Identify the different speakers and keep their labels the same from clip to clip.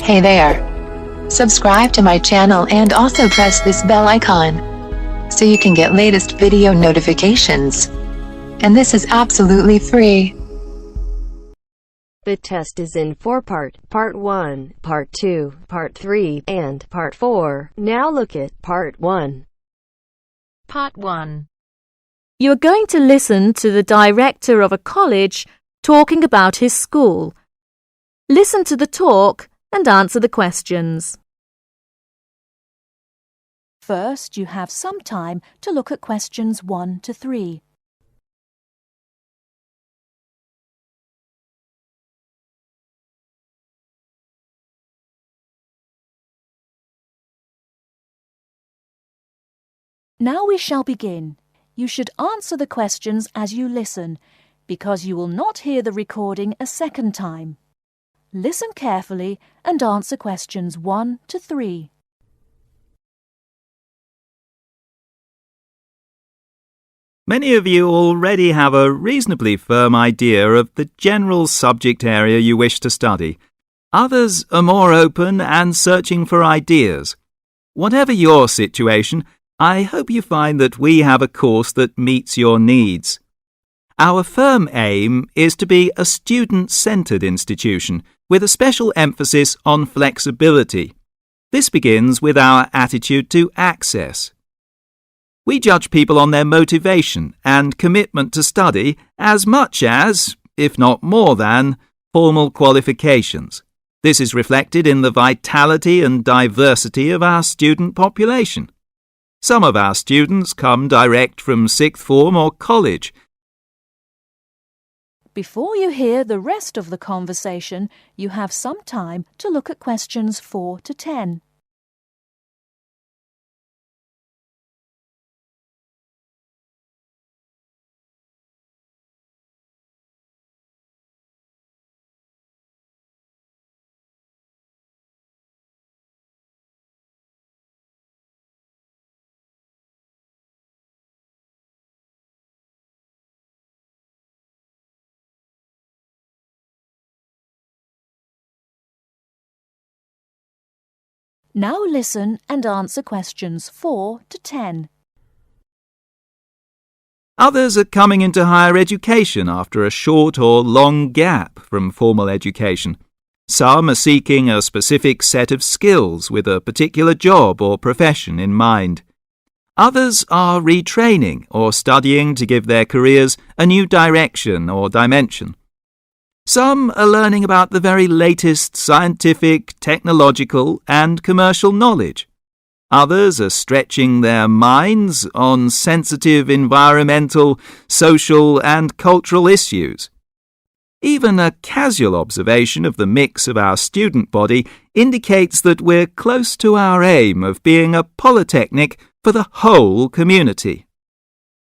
Speaker 1: Hey there! Subscribe to my channel and also press this bell icon so you can get latest video notifications. And this is absolutely free.
Speaker 2: The test is in 4 parts: Part 1, Part 2, Part 3, and Part 4. Now look at Part 1.
Speaker 3: Part 1.
Speaker 4: You are going to listen to the director of a college talking about his school. Listen to the talk and answer the questions.
Speaker 5: First, you have some time to look at questions 1 to 3. Now we shall begin. You should answer the questions as you listen, because you will not hear the recording a second time. Listen carefully and answer questions 1 to 3.
Speaker 6: Many of you already have a reasonably firm idea of the general subject area you wish to study. Others are more open and searching for ideas. Whatever your situation, I hope you find that we have a course that meets your needs. Our firm aim is to be a student-centred institution with a special emphasis on flexibility. This begins with our attitude to access. We judge people on their motivation and commitment to study as much as, if not more than, formal qualifications. This is reflected in the vitality and diversity of our student population. Some of our students come direct from sixth form or college.
Speaker 5: Before you hear the rest of the conversation, you have some time to look at questions 4 to 10. Now listen and answer questions 4 to 10.
Speaker 6: Others are coming into higher education after a short or long gap from formal education. Some are seeking a specific set of skills with a particular job or profession in mind. Others are retraining or studying to give their careers a new direction or dimension. Some are learning about the very latest scientific, technological and commercial knowledge. Others are stretching their minds on sensitive environmental, social and cultural issues. Even a casual observation of the mix of our student body indicates that we're close to our aim of being a polytechnic for the whole community.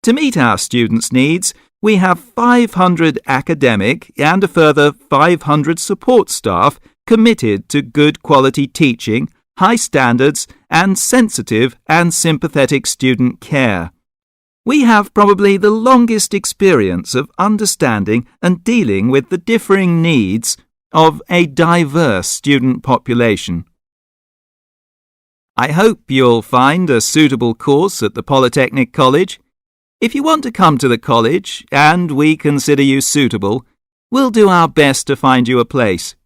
Speaker 6: To meet our students' needs, we have 500 academic and a further 500 support staff committed to good quality teaching, high standards, and sensitive and sympathetic student care. We have probably the longest experience of understanding and dealing with the differing needs of a diverse student population. I hope you'll find a suitable course at the Polytechnic College. If you want to come to the college and we consider you suitable, we'll do our best to find you a place.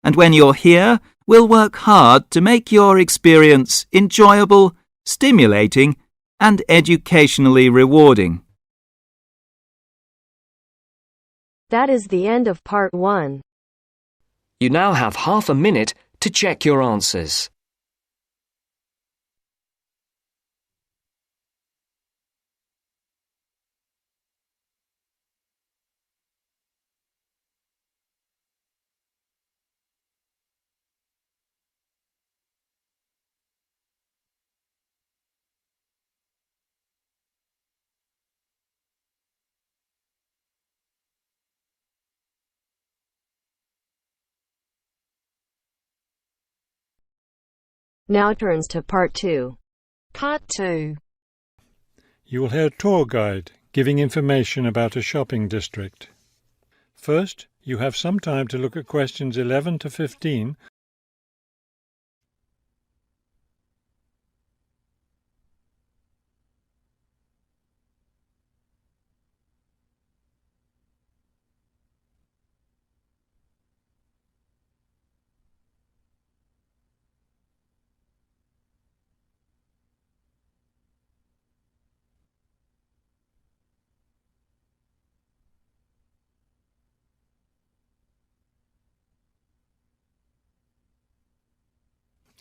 Speaker 6: And when you're here, we'll work hard to make your experience enjoyable, stimulating, and educationally rewarding.
Speaker 2: That is the end of Part 1.
Speaker 7: You now have half a minute to check your answers.
Speaker 2: Now turns to Part 2.
Speaker 3: Part 2.
Speaker 8: You will hear a tour guide giving information about a shopping district. First, you have some time to look at questions 11 to 15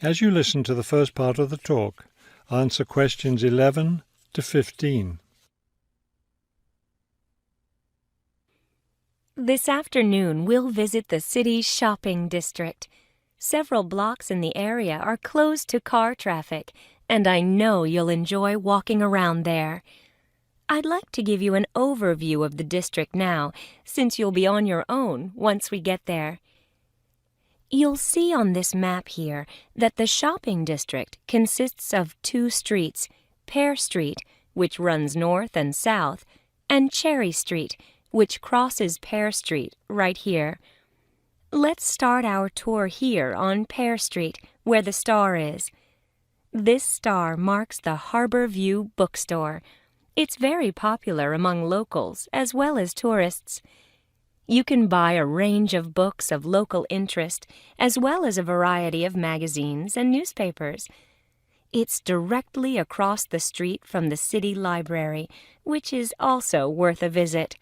Speaker 8: As you listen to the first part of the talk, answer questions 11 to 15.
Speaker 9: This afternoon, we'll visit the city's shopping district. Several blocks in the area are closed to car traffic, and I know you'll enjoy walking around there. I'd like to give you an overview of the district now, since you'll be on your own once we get there. You'll see on this map here that the shopping district consists of two streets, Pear Street, which runs north and south, and Cherry Street, which crosses Pear Street right here. Let's start our tour here on Pear Street, where the star is. This star marks the Harbor View bookstore. It's very popular among locals as well as tourists. You can buy a range of books of local interest, as well as a variety of magazines and newspapers. It's directly across the street from the city library, which is also worth a visit.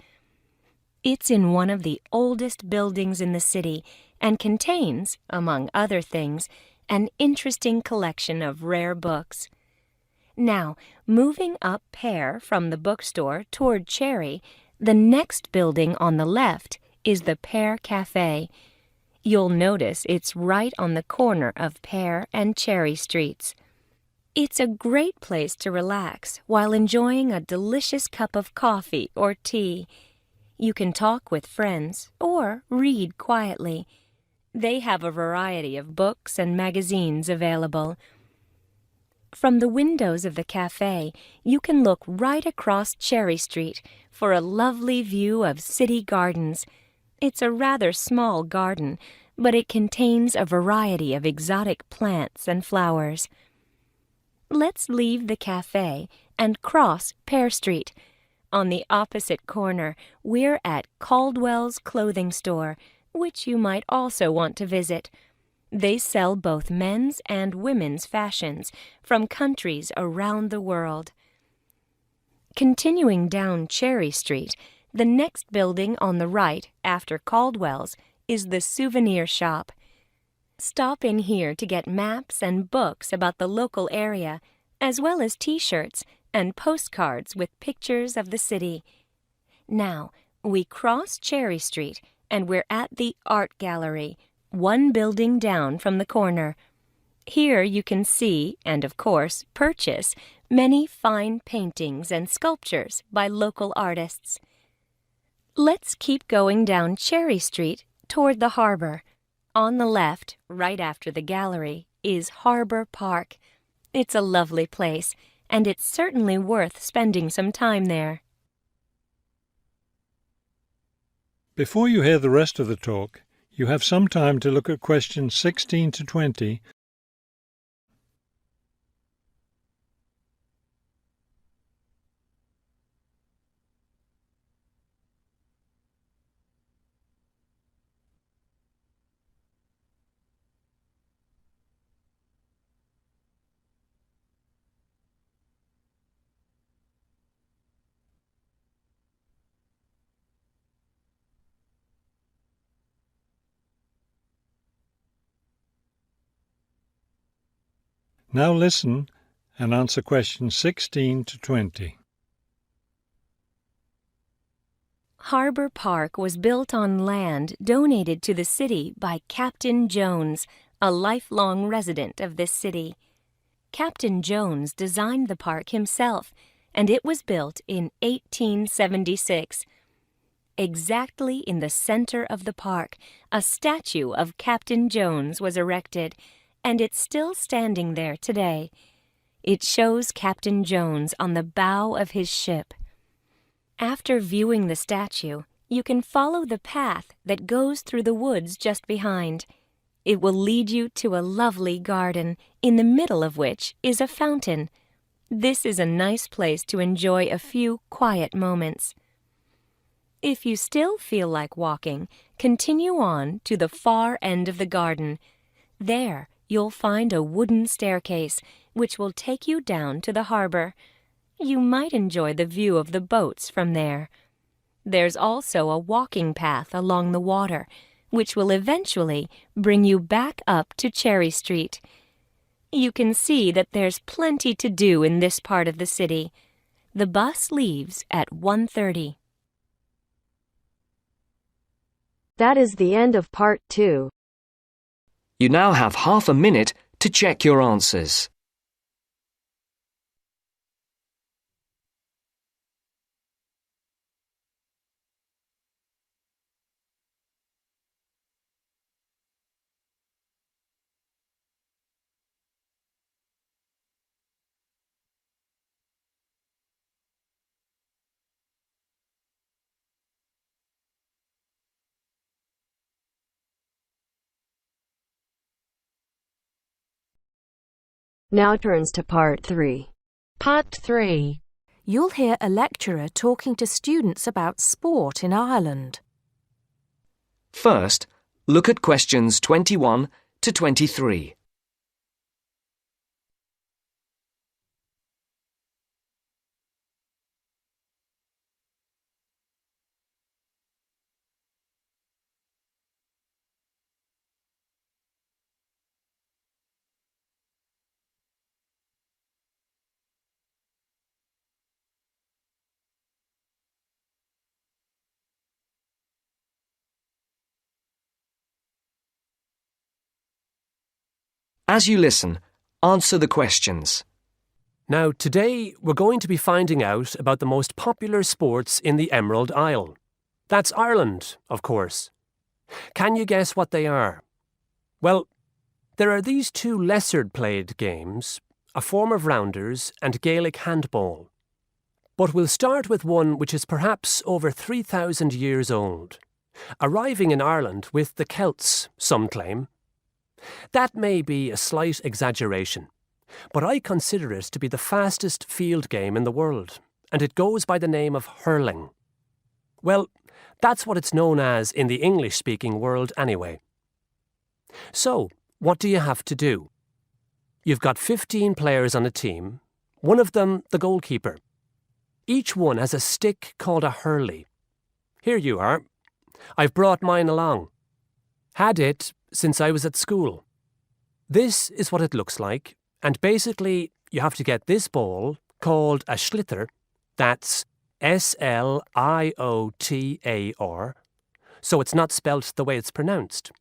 Speaker 9: It's in one of the oldest buildings in the city and contains, among other things, an interesting collection of rare books. Now, moving up Pear from the bookstore toward Cherry, the next building on the left is the Pear Cafe. You'll notice it's right on the corner of Pear and Cherry Streets. It's a great place to relax while enjoying a delicious cup of coffee or tea. You can talk with friends or read quietly. They have a variety of books and magazines available. From the windows of the cafe, you can look right across Cherry Street for a lovely view of city gardens. It's a rather small garden, but it contains a variety of exotic plants and flowers. Let's leave the cafe and cross Pear Street. On the opposite corner, we're at Caldwell's clothing store, which you might also want to visit. They sell both men's and women's fashions from countries around the world. Continuing down Cherry Street, the next building on the right after Caldwell's is the souvenir shop. Stop in here to get maps and books about the local area, as well as T-shirts and postcards with pictures of the city. Now, we cross Cherry Street and we're at the Art Gallery, one building down from the corner. Here you can see, and of course purchase, many fine paintings and sculptures by local artists. Let's keep going down Cherry Street toward the harbor. On the left, right after the gallery, is Harbor Park. It's a lovely place, and it's certainly worth spending some time there.
Speaker 8: Before you hear the rest of the talk, you have some time to look at questions 16 to 20. Now listen and answer questions 16 to 20.
Speaker 9: Harbor Park was built on land donated to the city by Captain Jones, a lifelong resident of this city. Captain Jones designed the park himself, and it was built in 1876. Exactly in the center of the park, a statue of Captain Jones was erected, and it's still standing there today. It shows Captain Jones on the bow of his ship. After viewing the statue, you can follow the path that goes through the woods just behind. It will lead you to a lovely garden, in the middle of which is a fountain. This is a nice place to enjoy a few quiet moments. If you still feel like walking, continue on to the far end of the garden. There, you'll find a wooden staircase, which will take you down to the harbor. You might enjoy the view of the boats from there. There's also a walking path along the water, which will eventually bring you back up to Cherry Street. You can see that there's plenty to do in this part of the city. The bus leaves at 1:30.
Speaker 2: That is the end of part 2.
Speaker 7: You now have half a minute to check your answers.
Speaker 2: Now turns to part 3.
Speaker 3: Part 3.
Speaker 5: You'll hear a lecturer talking to students about sport in Ireland.
Speaker 7: First, look at questions 21 to 23. As you listen, answer the questions.
Speaker 10: Now, today we're going to be finding out about the most popular sports in the Emerald Isle. That's Ireland, of course. Can you guess what they are? Well, there are these two lesser-played games, a form of rounders and Gaelic handball. But we'll start with one which is perhaps over 3,000 years old, arriving in Ireland with the Celts, some claim. That may be a slight exaggeration, but I consider it to be the fastest field game in the world, and it goes by the name of hurling. Well, that's what it's known as in the English-speaking world anyway. So, what do you have to do? You've got 15 players on a team, one of them the goalkeeper. Each one has a stick called a hurley. Here you are. I've brought mine along. Had it since I was at school. This is what it looks like, and basically you have to get this ball, called a sliotar, that's S-L-I-O-T-A-R, so it's not spelt the way it's pronounced.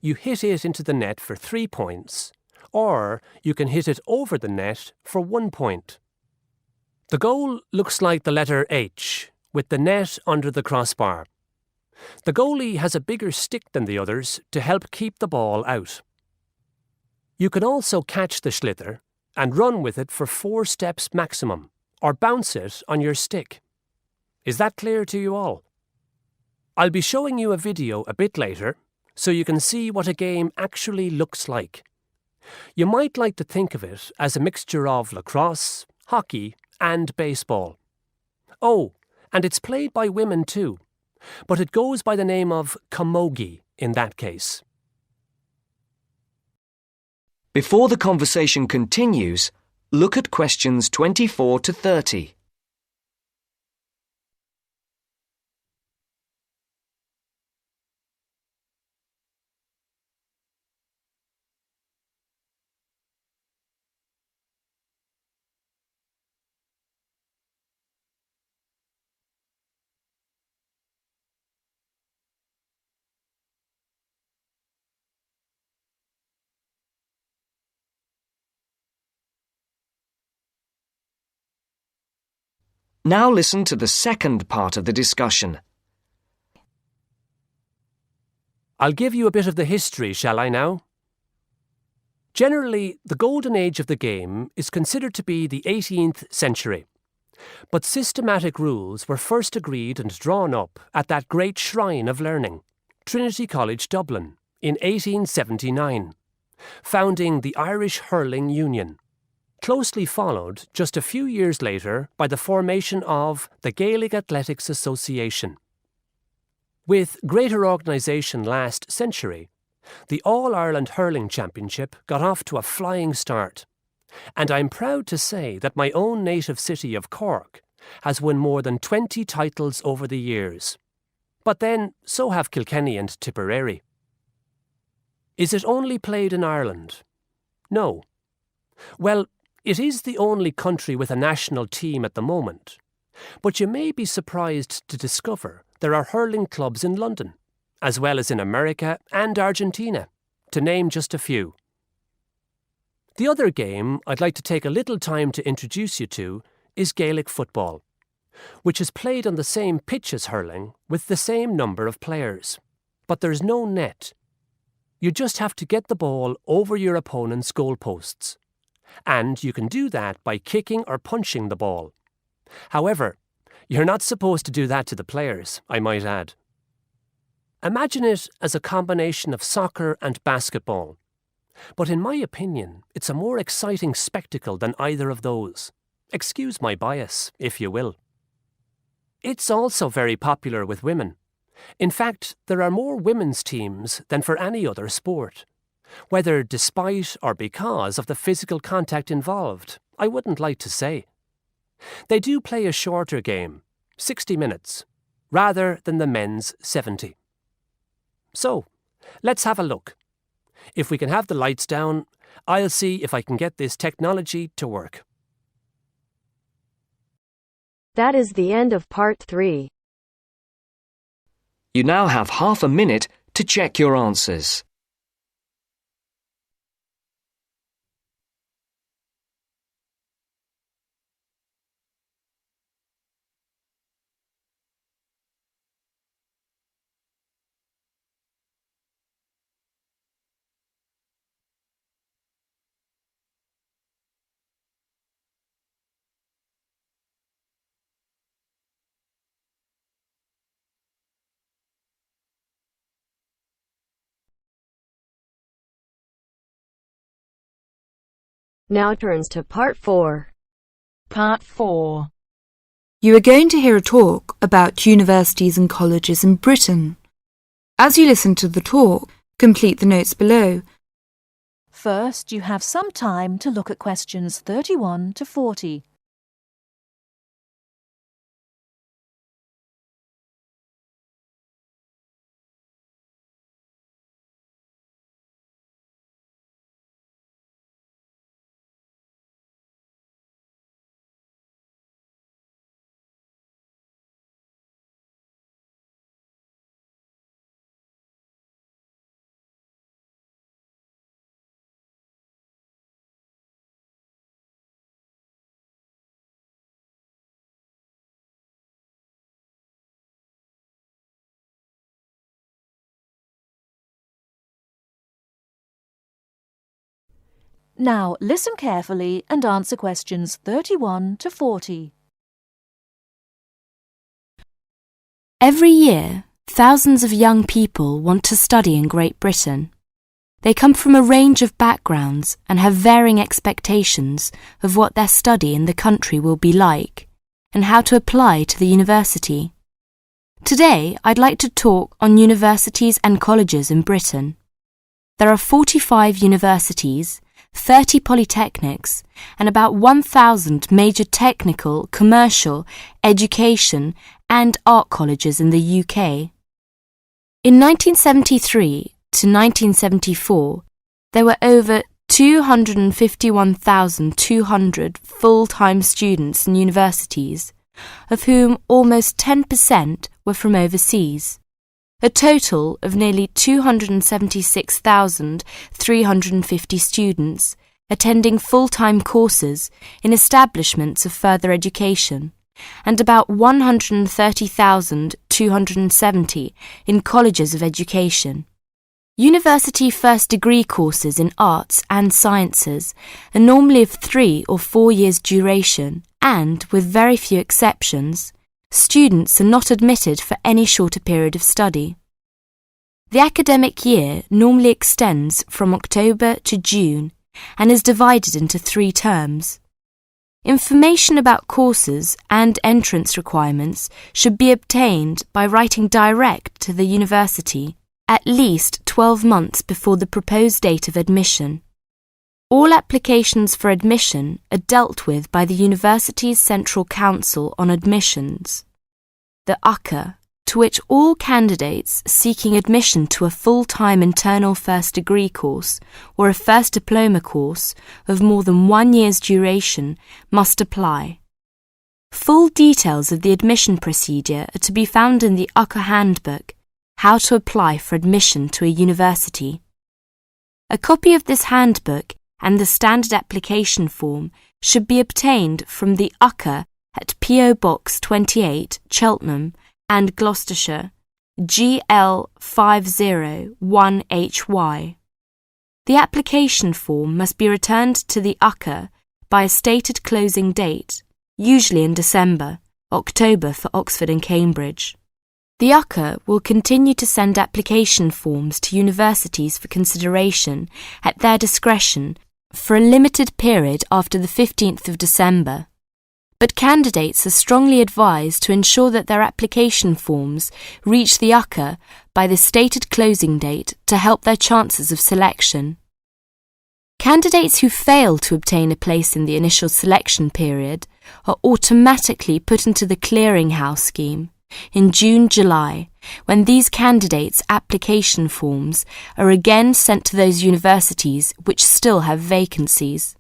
Speaker 10: You hit it into the net for 3 points, or you can hit it over the net for 1 point. The goal looks like the letter H, with the net under the crossbar. The goalie has a bigger stick than the others to help keep the ball out. You can also catch the sliotar and run with it for 4 steps maximum, or bounce it on your stick. Is that clear to you all? I'll be showing you a video a bit later, so you can see what a game actually looks like. You might like to think of it as a mixture of lacrosse, hockey, and baseball. Oh, and it's played by women too, but it goes by the name of camogie in that case.
Speaker 7: Before the conversation continues, look at questions 24 to 30. Now listen to the second part of the discussion.
Speaker 10: I'll give you a bit of the history, shall I now? Generally, the golden age of the game is considered to be the 18th century. But systematic rules were first agreed and drawn up at that great shrine of learning, Trinity College Dublin, in 1879, founding the Irish Hurling Union. Closely followed just a few years later by the formation of the Gaelic Athletics Association. With greater organisation last century, the All-Ireland Hurling Championship got off to a flying start, and I'm proud to say that my own native city of Cork has won more than 20 titles over the years. But then, so have Kilkenny and Tipperary. Is it only played in Ireland? No, Well, it is the only country with a national team at the moment. But you may be surprised to discover there are hurling clubs in London, as well as in America and Argentina, to name just a few. The other game I'd like to take a little time to introduce you to is Gaelic Football, which is played on the same pitch as hurling with the same number of players. But there's no net. You just have to get the ball over your opponent's goalposts. And you can do that by kicking or punching the ball. However, you're not supposed to do that to the players, I might add. Imagine it as a combination of soccer and basketball. But in my opinion, it's a more exciting spectacle than either of those. Excuse my bias, if you will. It's also very popular with women. In fact, there are more women's teams than for any other sport. Whether despite or because of the physical contact involved, I wouldn't like to say. They do play a shorter game, 60 minutes, rather than the men's 70. So, let's have a look. If we can have the lights down, I'll see if I can get this technology to work.
Speaker 2: That is the end of part 3.
Speaker 7: You now have half a minute to check your answers.
Speaker 2: Now turns to part 4.
Speaker 3: Part 4.
Speaker 11: You are going to hear a talk about universities and colleges in Britain. As you listen to the talk, complete the notes below.
Speaker 5: First, you have some time to look at questions 31 to 40. Now listen carefully and answer questions 31 to 40.
Speaker 12: Every year, thousands of young people want to study in Great Britain. They come from a range of backgrounds and have varying expectations of what their study in the country will be like and how to apply to the university. Today, I'd like to talk on universities and colleges in Britain. There are 45 universities, 30 polytechnics, and about 1,000 major technical, commercial, education and art colleges in the UK. In 1973 to 1974, there were over 251,200 full-time students in universities, of whom almost 10% were from overseas. A total of nearly 276,350 students attending full-time courses in establishments of further education, and about 130,270 in colleges of education. University first degree courses in arts and sciences are normally of 3 or 4 years duration, and, with very few exceptions, students are not admitted for any shorter period of study. The academic year normally extends from October to June and is divided into 3 terms. Information about courses and entrance requirements should be obtained by writing direct to the university at least 12 months before the proposed date of admission. All applications for admission are dealt with by the university's Central Council on Admissions, the UCA, to which all candidates seeking admission to a full-time internal first degree course or a first diploma course of more than 1 year's duration must apply. Full details of the admission procedure are to be found in the UCA Handbook, How to Apply for Admission to a University. A copy of this handbook and the standard application form should be obtained from the UCA at P.O. Box 28, Cheltenham and Gloucestershire, GL 501HY. The application form must be returned to the UCA by a stated closing date, usually in December, October for Oxford and Cambridge. The UCA will continue to send application forms to universities for consideration at their discretion for a limited period after the 15th of December. But candidates are strongly advised to ensure that their application forms reach the UCA by the stated closing date to help their chances of selection. Candidates who fail to obtain a place in the initial selection period are automatically put into the clearinghouse scheme in June-July, when these candidates' application forms are again sent to those universities which still have vacancies.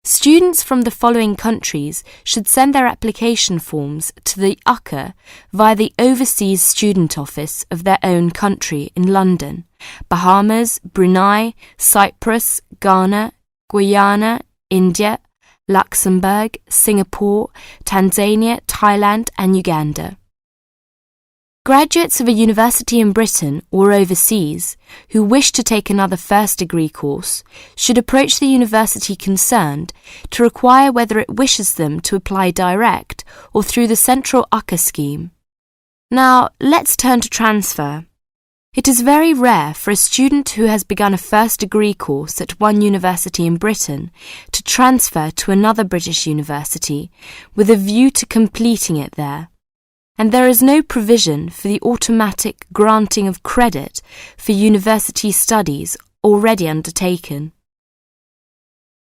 Speaker 12: Students from the following countries should send their application forms to the UCA via the Overseas Student Office of their own country in London: Bahamas, Brunei, Cyprus, Ghana, Guyana, India, Luxembourg, Singapore, Tanzania, Thailand and Uganda. Graduates of a university in Britain or overseas who wish to take another first degree course should approach the university concerned to inquire whether it wishes them to apply direct or through the central UCA scheme. Now, let's turn to transfer. It is very rare for a student who has begun a first degree course at one university in Britain to transfer to another British university with a view to completing it there. And there is no provision for the automatic granting of credit for university studies already undertaken.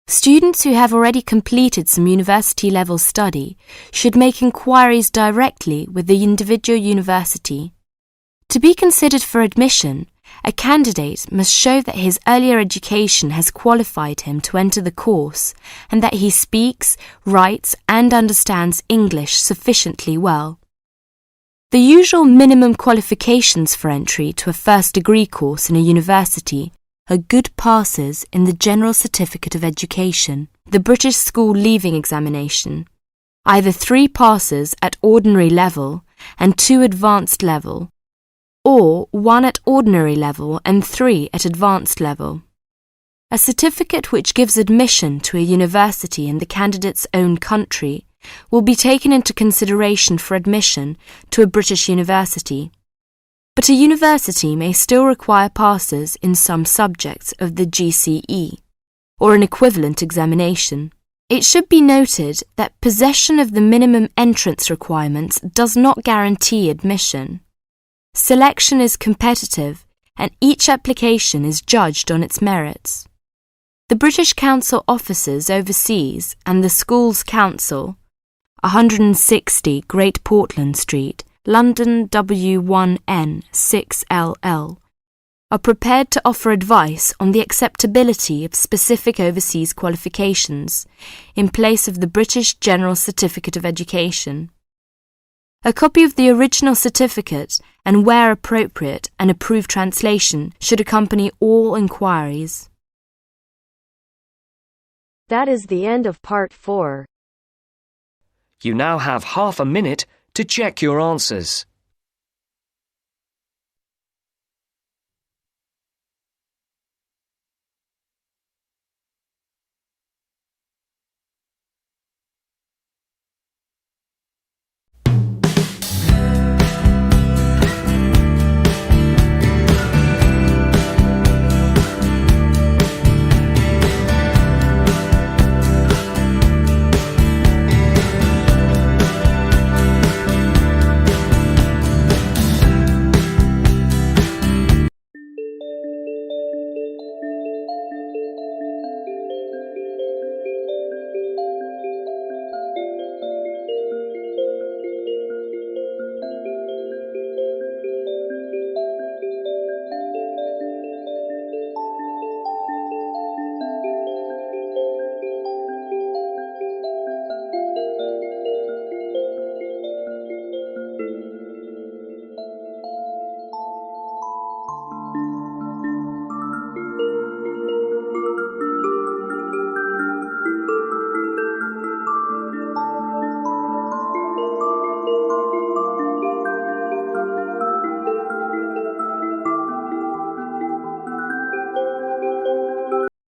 Speaker 12: Students who have already completed some university-level study should make inquiries directly with the individual university. To be considered for admission, a candidate must show that his earlier education has qualified him to enter the course and that he speaks, writes and understands English sufficiently well. The usual minimum qualifications for entry to a first degree course in a university are good passes in the General Certificate of Education, the British School Leaving Examination, either 3 passes at ordinary level and 2 advanced level, or 1 at ordinary level and 3 at advanced level. A certificate which gives admission to a university in the candidate's own country will be taken into consideration for admission to a British university. But a university may still require passes in some subjects of the GCE, or an equivalent examination. It should be noted that possession of the minimum entrance requirements does not guarantee admission. Selection is competitive, and each application is judged on its merits. The British Council offices overseas and the Schools Council, 160 Great Portland Street, London W1N 6LL, are prepared to offer advice on the acceptability of specific overseas qualifications in place of the British General Certificate of Education. A copy of the original certificate and, where appropriate, an approved translation should accompany all inquiries.
Speaker 2: That is the end of Part 4.
Speaker 7: You now have half a minute to check your answers.